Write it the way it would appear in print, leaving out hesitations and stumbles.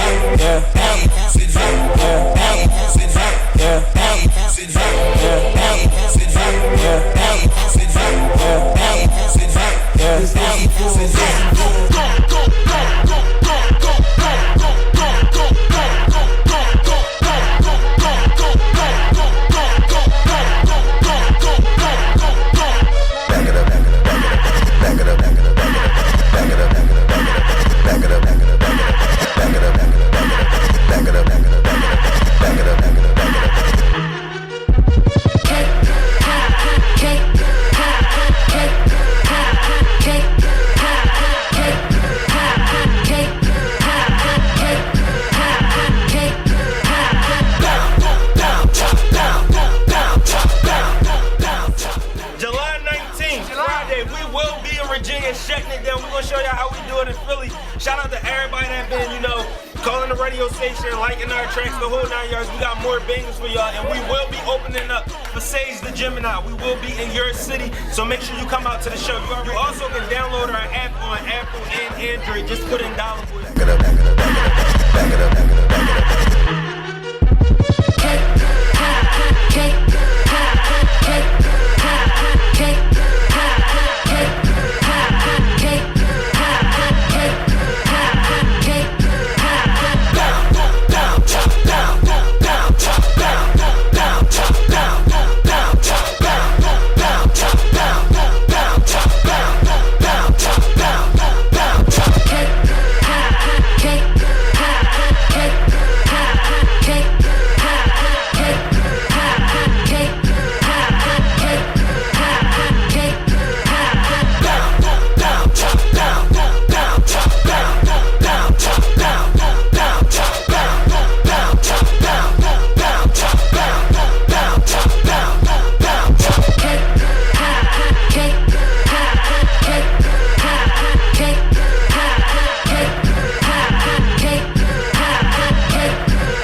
yeah, yeah. building, Philly. Shout out to everybody that been, you know, calling the radio station, liking our tracks, the whole 9 yards. We got more bangers for y'all, and we will be opening up for Sage the Gemini. We will be in your city, so make sure you come out to the show. You also can download our app on Apple and Android. Just put in $. Back it up, back it up, back it up, back it up, back it up.